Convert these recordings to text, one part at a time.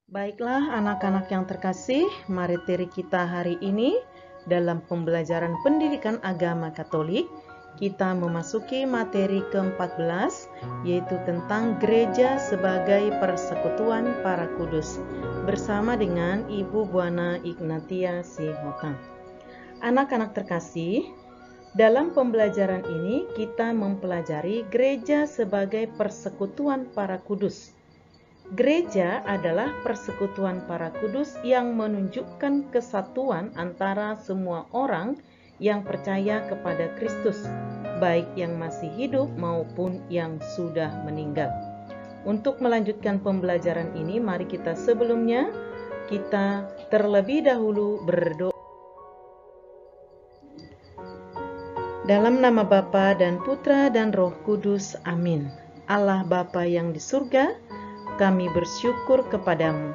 Baiklah anak-anak yang terkasih, materi kita hari ini dalam pembelajaran pendidikan agama Katolik, kita memasuki materi ke-14, yaitu tentang gereja sebagai persekutuan para kudus, bersama dengan Ibu Buana Ignatia Sihotang. Anak-anak terkasih, dalam pembelajaran ini kita mempelajari gereja sebagai persekutuan para kudus. Gereja adalah persekutuan para kudus yang menunjukkan kesatuan antara semua orang yang percaya kepada Kristus, baik yang masih hidup maupun yang sudah meninggal. Untuk melanjutkan pembelajaran ini, mari kita sebelumnya kita terlebih dahulu berdoa. Dalam nama Bapa dan Putra dan Roh Kudus, amin. Allah Bapa yang di surga, kami bersyukur kepadamu,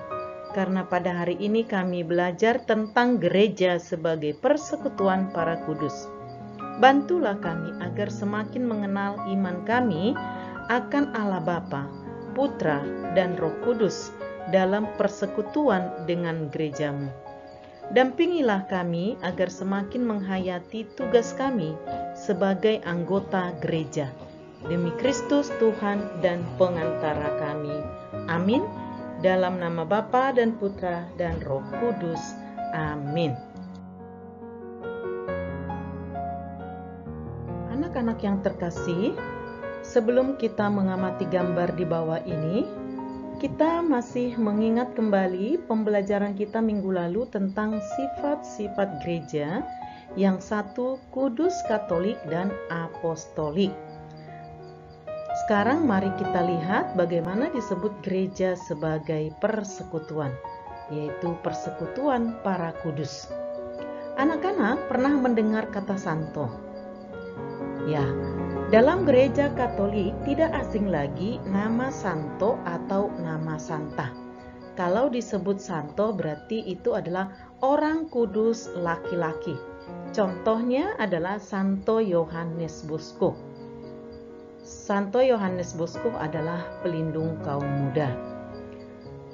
karena pada hari ini kami belajar tentang gereja sebagai persekutuan para kudus. Bantulah kami agar semakin mengenal iman kami akan Allah Bapa, Putra, dan Roh Kudus dalam persekutuan dengan gerejamu. Dampingilah kami agar semakin menghayati tugas kami sebagai anggota gereja. Demi Kristus Tuhan dan pengantara kami. Amin. Dalam nama Bapa dan Putra dan Roh Kudus. Amin. Anak-anak yang terkasih, sebelum kita mengamati gambar di bawah ini, kita masih mengingat kembali pembelajaran kita minggu lalu tentang sifat-sifat gereja yang satu, kudus, katolik, dan apostolik. Sekarang mari kita lihat bagaimana disebut gereja sebagai persekutuan, yaitu persekutuan para kudus. Anak-anak pernah mendengar kata santo? Ya, dalam gereja Katolik tidak asing lagi nama santo atau nama santa. Kalau disebut santo berarti itu adalah orang kudus laki-laki. Contohnya adalah Santo Yohanes Bosco. Santo Yohanes Bosco adalah pelindung kaum muda.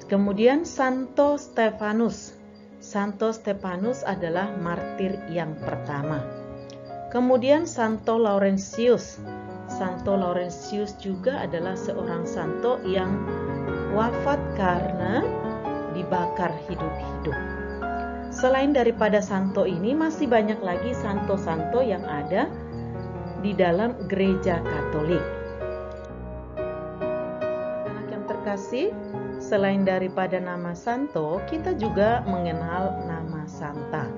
Kemudian Santo Stefanus. Santo Stefanus adalah martir yang pertama. Kemudian Santo Laurentius. Santo Laurentius juga adalah seorang santo yang wafat karena dibakar hidup-hidup. Selain daripada santo ini, masih banyak lagi santo-santo yang ada di dalam gereja Katolik. Anak yang terkasih, selain daripada nama santo, kita juga mengenal nama santa.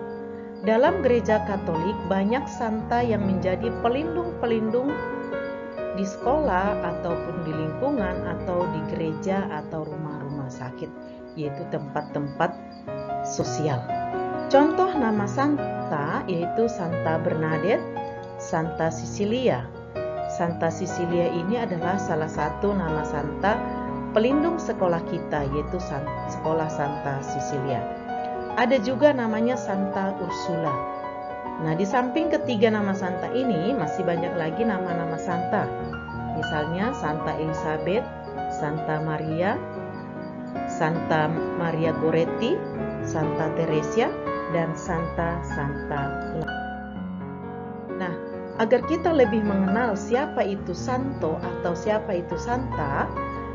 Dalam gereja Katolik banyak santa yang menjadi pelindung-pelindung di sekolah ataupun di lingkungan atau di gereja atau rumah-rumah sakit, yaitu tempat-tempat sosial. Contoh nama santa yaitu Santa Bernadette, Santa Cecilia. Santa Cecilia ini adalah salah satu nama santa pelindung sekolah kita, yaitu Sekolah Santa Cecilia. Ada juga namanya Santa Ursula. Nah, di samping ketiga nama santa ini masih banyak lagi nama-nama santa. Misalnya Santa Elizabeth, Santa Maria, Santa Maria Goretti, Santa Teresia, dan Santa. Nah, agar kita lebih mengenal siapa itu santo atau siapa itu santa,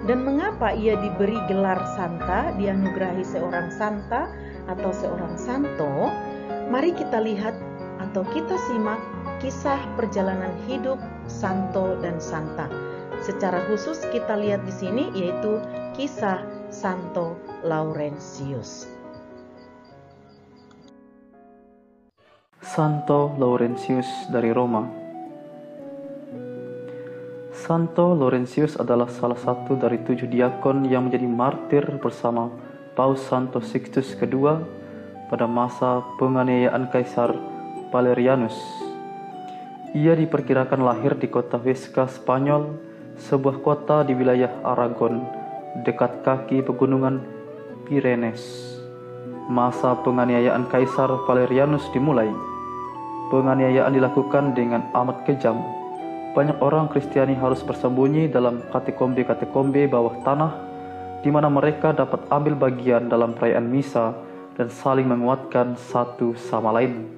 dan mengapa ia diberi gelar santa, dianugerahi seorang santa atau seorang santo, mari kita lihat atau kita simak kisah perjalanan hidup santo dan santa. Secara khusus kita lihat di sini yaitu kisah Santo Laurentius. Santo Laurentius dari Roma. Santo Laurentius adalah salah satu dari 7 diakon yang menjadi martir bersama Paus Santo Sixtus II pada masa penganiayaan Kaisar Valerianus. Ia diperkirakan lahir di kota Huesca, Spanyol, sebuah kota di wilayah Aragon, dekat kaki pegunungan Pyrenees. Masa penganiayaan Kaisar Valerianus dimulai. Penganiayaan dilakukan dengan amat kejam. Banyak orang Kristiani harus bersembunyi dalam katakombe-katakombe bawah tanah di mana mereka dapat ambil bagian dalam perayaan misa dan saling menguatkan satu sama lain.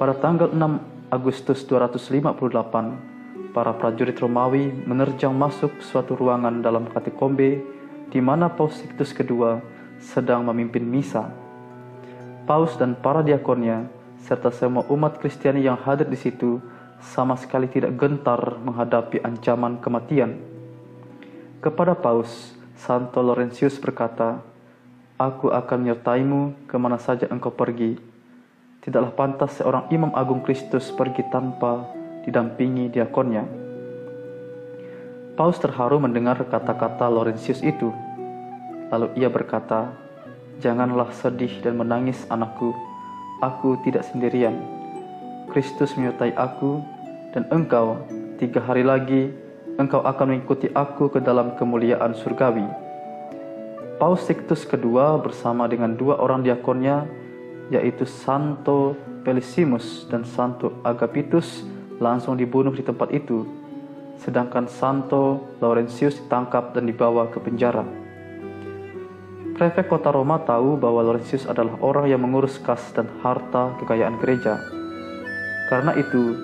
Pada tanggal 6 Agustus 258, para prajurit Romawi menerjang masuk suatu ruangan dalam katakombe di mana Paus Sixtus II sedang memimpin misa. Paus dan para diakonnya serta semua umat Kristiani yang hadir di situ sama sekali tidak gentar menghadapi ancaman kematian. Kepada Paus, Santo Laurentius berkata, "Aku akan menyertaimu kemana saja engkau pergi. Tidaklah pantas seorang imam agung Kristus pergi tanpa didampingi diakonnya." Paus terharu mendengar kata-kata Laurentius itu. Lalu ia berkata, "Janganlah sedih dan menangis, anakku. Aku tidak sendirian. Kristus menyertai aku, dan engkau 3 hari lagi engkau akan mengikuti aku ke dalam kemuliaan surgawi." Paus Sixtus II bersama dengan 2 orang diakonnya, yaitu Santo Felicissimus dan Santo Agapitus, langsung dibunuh di tempat itu, sedangkan Santo Laurentius ditangkap dan dibawa ke penjara. Prefek kota Roma tahu bahwa Laurentius adalah orang yang mengurus kas dan harta kekayaan gereja. Karena itu,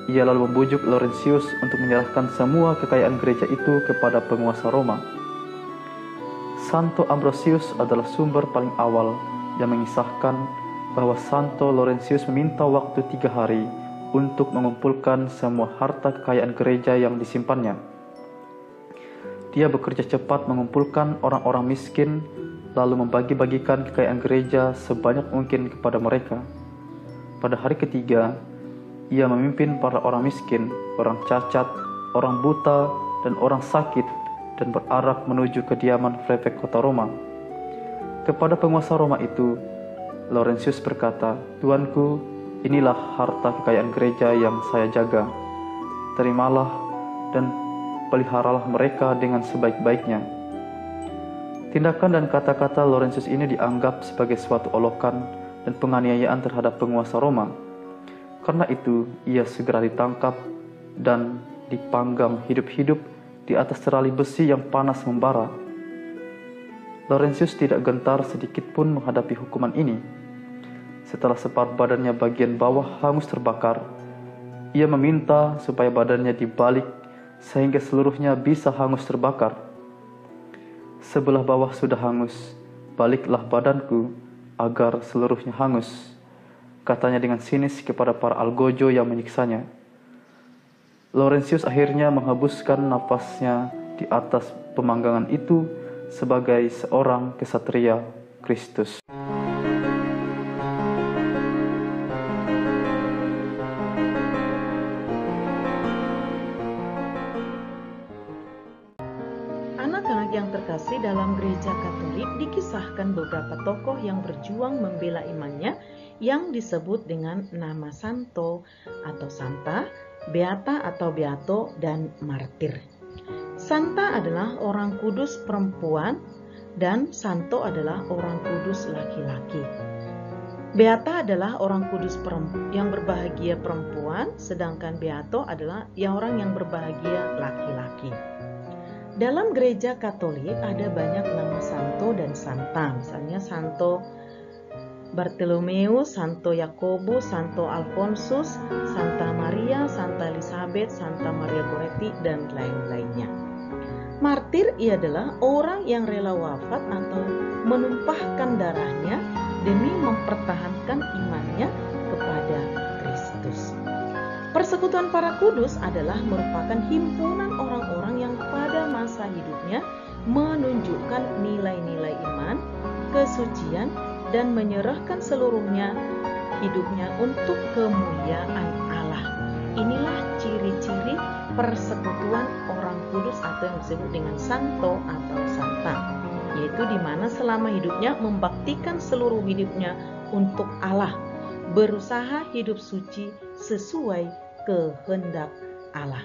ia lalu membujuk Laurentius untuk menyerahkan semua kekayaan gereja itu kepada penguasa Roma. Santo Ambrosius adalah sumber paling awal yang mengisahkan bahwa Santo Laurentius meminta waktu 3 hari untuk mengumpulkan semua harta kekayaan gereja yang disimpannya. Dia bekerja cepat mengumpulkan orang-orang miskin, lalu membagi-bagikan kekayaan gereja sebanyak mungkin kepada mereka. Pada hari ketiga, ia memimpin para orang miskin, orang cacat, orang buta, dan orang sakit, dan berarak menuju kediaman prefek kota Roma. Kepada penguasa Roma itu, Laurentius berkata, "Tuanku, inilah harta kekayaan gereja yang saya jaga. Terimalah dan peliharalah mereka dengan sebaik-baiknya." Tindakan dan kata-kata Laurentius ini dianggap sebagai suatu olokan dan penganiayaan terhadap penguasa Roma. Karena itu, ia segera ditangkap dan dipanggang hidup-hidup di atas terali besi yang panas membara. Laurentius tidak gentar sedikit pun menghadapi hukuman ini. Setelah separuh badannya bagian bawah hangus terbakar, ia meminta supaya badannya dibalik sehingga seluruhnya bisa hangus terbakar. "Sebelah bawah sudah hangus, baliklah badanku agar seluruhnya hangus," katanya dengan sinis kepada para algojo yang menyiksanya. Laurentius akhirnya menghembuskan napasnya di atas pemanggangan itu sebagai seorang kesatria Kristus. Anak-anak yang terkasih, dalam gereja Katolik dikisahkan beberapa tokoh yang berjuang membela imannya yang disebut dengan nama santo atau santa, beata atau beato, dan martir. Santa adalah orang kudus perempuan dan santo adalah orang kudus laki-laki. Beata adalah orang kudus yang berbahagia perempuan, sedangkan beato adalah orang yang berbahagia laki-laki. Dalam gereja Katolik ada banyak nama santo dan santa, misalnya Santo Bartolomeus, Santo Yakobus, Santo Alfonsus, Santa Maria, Santa Elizabeth, Santa Maria Goretti, dan lain-lainnya. Martir ia adalah orang yang rela wafat atau menumpahkan darahnya demi mempertahankan imannya kepada Kristus. Persekutuan para kudus adalah merupakan himpunan orang-orang yang pada masa hidupnya menunjukkan nilai-nilai iman, kesucian, dan menyerahkan seluruhnya hidupnya untuk kemuliaan Allah. Inilah ciri-ciri persekutuan orang kudus atau yang disebut dengan santo atau santa, yaitu di mana selama hidupnya membaktikan seluruh hidupnya untuk Allah, berusaha hidup suci sesuai kehendak Allah.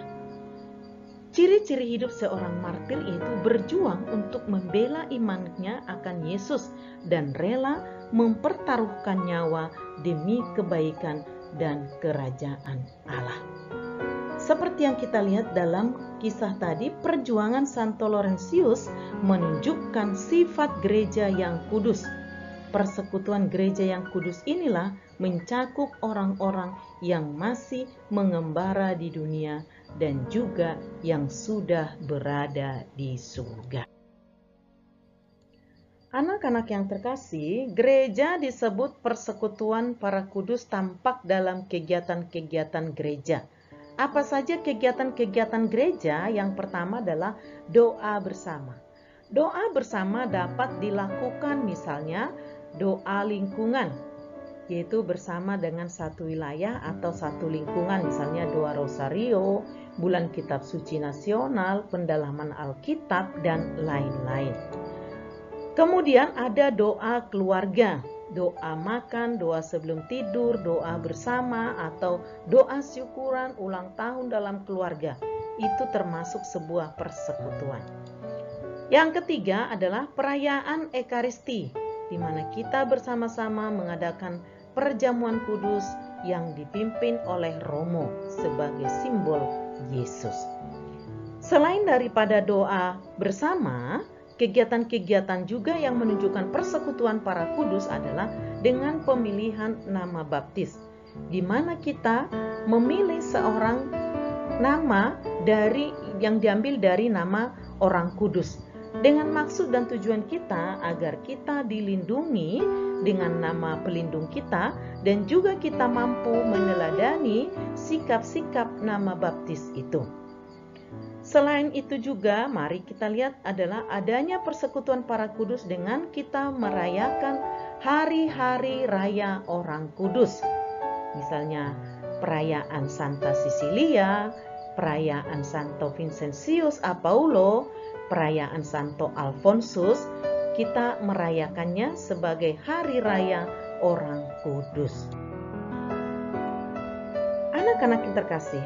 Ciri-ciri hidup seorang martir yaitu berjuang untuk membela imannya akan Yesus dan rela mempertaruhkan nyawa demi kebaikan dan kerajaan Allah. Seperti yang kita lihat dalam kisah tadi, perjuangan Santo Laurentius menunjukkan sifat gereja yang kudus. Persekutuan gereja yang kudus inilah mencakup orang-orang yang masih mengembara di dunia dan juga yang sudah berada di surga. Anak-anak yang terkasih, gereja disebut persekutuan para kudus tampak dalam kegiatan-kegiatan gereja. Apa saja kegiatan-kegiatan gereja? Yang pertama adalah doa bersama. Doa bersama dapat dilakukan misalnya doa lingkungan, yaitu bersama dengan satu wilayah atau satu lingkungan, misalnya doa rosario, bulan kitab suci nasional, pendalaman Alkitab, dan lain-lain. Kemudian ada doa keluarga, doa makan, doa sebelum tidur, doa bersama, atau doa syukuran ulang tahun dalam keluarga. Itu termasuk sebuah persekutuan. Yang ketiga adalah perayaan Ekaristi, di mana kita bersama-sama mengadakan perjamuan kudus yang dipimpin oleh Romo sebagai simbol Yesus. Selain daripada doa bersama, kegiatan-kegiatan juga yang menunjukkan persekutuan para kudus adalah dengan pemilihan nama baptis, di mana kita memilih seorang nama yang diambil dari nama orang kudus, dengan maksud dan tujuan kita agar kita dilindungi dengan nama pelindung kita dan juga kita mampu meneladani sikap-sikap nama baptis itu. Selain itu juga mari kita lihat adalah adanya persekutuan para kudus dengan kita merayakan hari-hari raya orang kudus. Misalnya perayaan Santa Cecilia, perayaan Santo Vincentius Apaulo, perayaan Santo Alfonsus, kita merayakannya sebagai hari raya orang kudus. Anak-anak yang terkasih,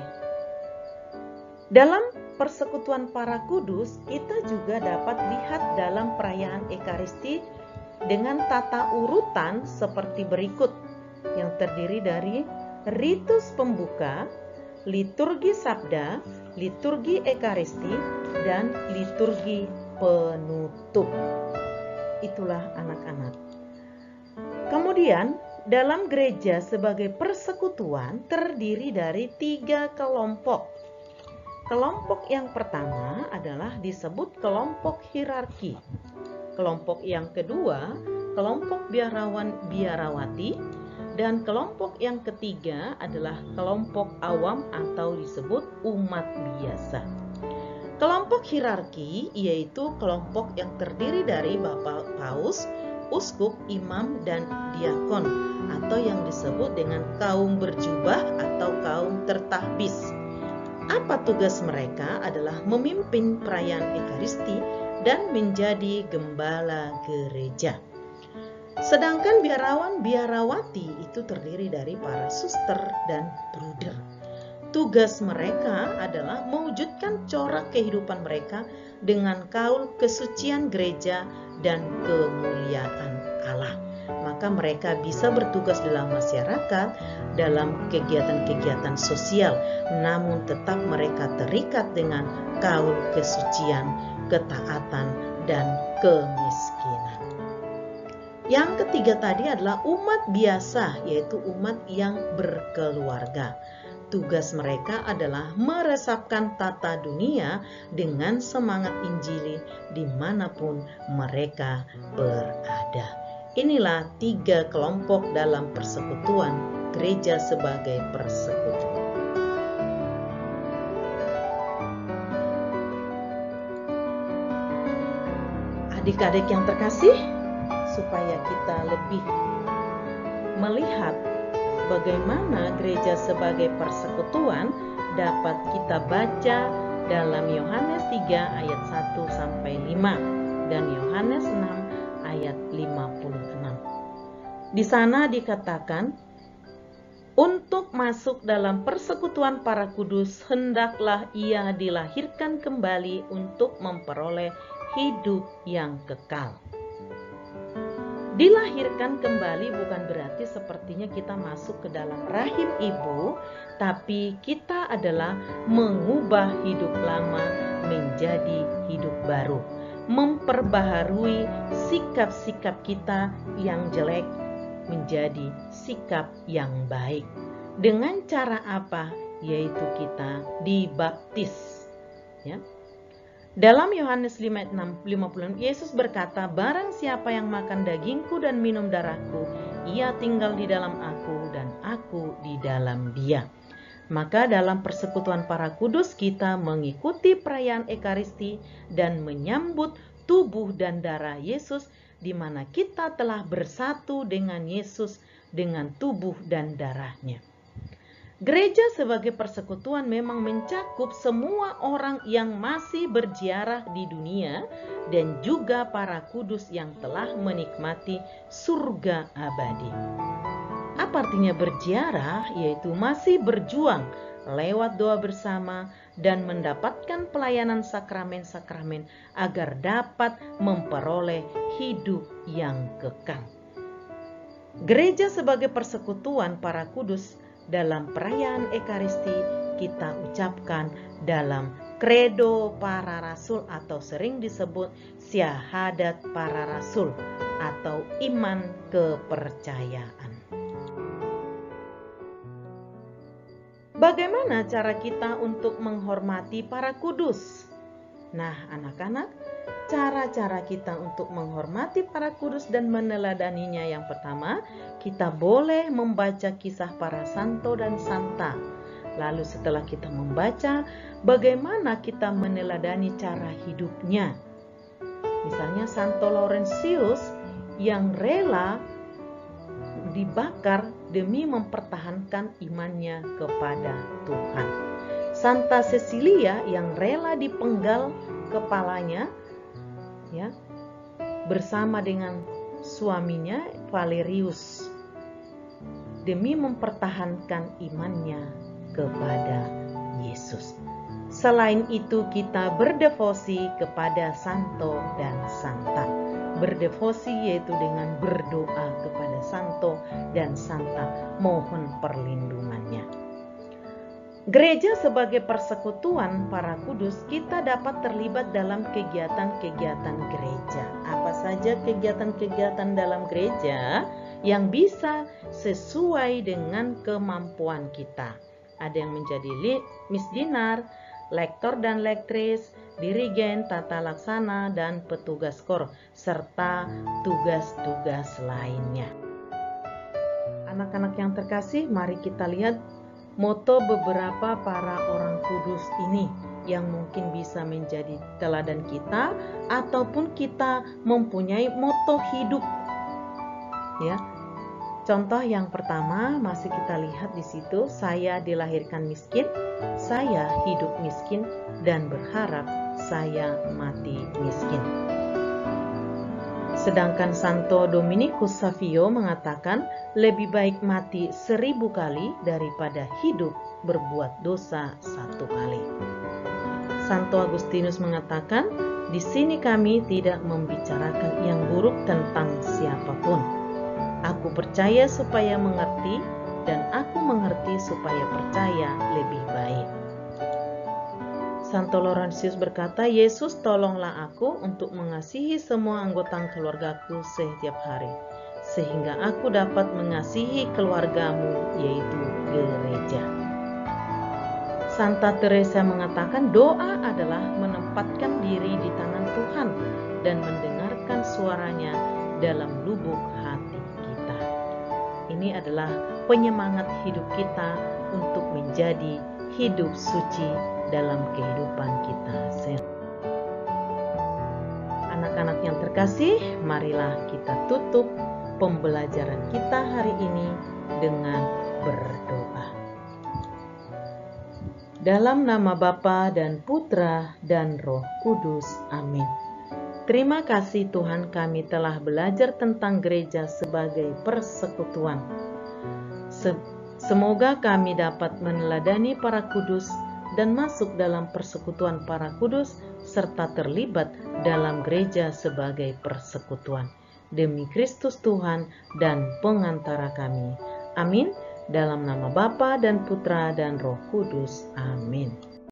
dalam persekutuan para kudus, kita juga dapat lihat dalam perayaan Ekaristi dengan tata urutan seperti berikut, yang terdiri dari ritus pembuka, liturgi sabda, liturgi Ekaristi, dan liturgi penutup. Itulah anak-anak. Kemudian dalam gereja sebagai persekutuan terdiri dari 3 kelompok. Kelompok yang pertama adalah disebut kelompok hierarki. Kelompok yang kedua, kelompok biarawan-biarawati. Dan kelompok yang ketiga adalah kelompok awam atau disebut umat biasa. Kelompok hierarki yaitu kelompok yang terdiri dari Bapak Paus, uskup, imam, dan diakon, atau yang disebut dengan kaum berjubah atau kaum tertahbis. Apa tugas mereka? Adalah memimpin perayaan Ekaristi dan menjadi gembala gereja. Sedangkan biarawan-biarawati itu terdiri dari para suster dan bruder. Tugas mereka adalah mewujudkan corak kehidupan mereka dengan kaul kesucian gereja dan kemuliaan Allah. Maka mereka bisa bertugas dalam masyarakat, dalam kegiatan-kegiatan sosial, namun tetap mereka terikat dengan kaul kesucian, ketaatan, dan kemiskinan. Yang ketiga tadi adalah umat biasa, yaitu umat yang berkeluarga. Tugas mereka adalah meresapkan tata dunia dengan semangat Injili dimanapun mereka berada. Inilah 3 kelompok dalam persekutuan gereja sebagai persekutuan. Adik-adik yang terkasih, supaya kita lebih melihat bagaimana gereja sebagai persekutuan dapat kita baca dalam Yohanes 3 ayat 1 sampai 5 dan Yohanes 6 ayat 56. Di sana dikatakan, untuk masuk dalam persekutuan para kudus hendaklah ia dilahirkan kembali untuk memperoleh hidup yang kekal. Dilahirkan kembali bukan berarti sepertinya kita masuk ke dalam rahim ibu, tapi kita adalah mengubah hidup lama menjadi hidup baru, memperbaharui sikap-sikap kita yang jelek menjadi sikap yang baik. Dengan cara apa? Yaitu kita dibaptis. Ya. Dalam Yohanes 5:56, Yesus berkata, "Barang siapa yang makan dagingku dan minum darahku, ia tinggal di dalam aku dan aku di dalam dia." Maka dalam persekutuan para kudus kita mengikuti perayaan Ekaristi dan menyambut tubuh dan darah Yesus, di mana kita telah bersatu dengan Yesus dengan tubuh dan darahnya. Gereja sebagai persekutuan memang mencakup semua orang yang masih berziarah di dunia dan juga para kudus yang telah menikmati surga abadi. Apa artinya berziarah? Yaitu masih berjuang lewat doa bersama dan mendapatkan pelayanan sakramen-sakramen agar dapat memperoleh hidup yang kekal. Gereja sebagai persekutuan para kudus dalam perayaan Ekaristi kita ucapkan dalam Kredo para Rasul atau sering disebut Syahadat para Rasul atau iman kepercayaan. Bagaimana cara kita untuk menghormati para kudus? Nah, anak-anak, cara-cara kita untuk menghormati para kudus dan meneladaninya, yang pertama, kita boleh membaca kisah para santo dan santa. Lalu setelah kita membaca, bagaimana kita meneladani cara hidupnya. Misalnya Santo Laurentius yang rela dibakar demi mempertahankan imannya kepada Tuhan. Santa Cecilia yang rela dipenggal kepalanya ya bersama dengan suaminya Valerius demi mempertahankan imannya kepada Yesus. Selain itu kita berdevosi kepada santo dan santa. Berdevosi yaitu dengan berdoa kepada santo dan santa, mohon perlindungannya. Gereja sebagai persekutuan para kudus, kita dapat terlibat dalam kegiatan-kegiatan gereja. Apa saja kegiatan-kegiatan dalam gereja yang bisa sesuai dengan kemampuan kita. Ada yang menjadi misdinar, lektor dan lektris, dirigen, tata laksana, dan petugas kor, serta tugas-tugas lainnya. Anak-anak yang terkasih, mari kita lihat moto beberapa para orang kudus ini yang mungkin bisa menjadi teladan kita ataupun kita mempunyai moto hidup. Ya. Contoh yang pertama masih kita lihat di situ, saya dilahirkan miskin, saya hidup miskin dan berharap saya mati miskin. Sedangkan Santo Dominikus Savio mengatakan lebih baik mati 1000 kali daripada hidup berbuat dosa 1 kali. Santo Agustinus mengatakan, di sini kami tidak membicarakan yang buruk tentang siapapun. Aku percaya supaya mengerti, dan aku mengerti supaya percaya lebih baik. Santo Laurentius berkata, Yesus tolonglah aku untuk mengasihi semua anggota keluargaku setiap hari, sehingga aku dapat mengasihi keluargamu, yaitu gereja. Santa Teresa mengatakan, doa adalah menempatkan diri di tangan Tuhan dan mendengarkan suaranya dalam lubuk hati. Ini adalah penyemangat hidup kita untuk menjadi hidup suci dalam kehidupan kita. Anak-anak yang terkasih, marilah kita tutup pembelajaran kita hari ini dengan berdoa. Dalam nama Bapa dan Putra dan Roh Kudus. Amin. Terima kasih Tuhan, kami telah belajar tentang gereja sebagai persekutuan. Semoga kami dapat meneladani para kudus dan masuk dalam persekutuan para kudus serta terlibat dalam gereja sebagai persekutuan. demi Kristus Tuhan dan pengantara kami. Amin. Dalam nama Bapa dan Putra dan Roh Kudus. Amin.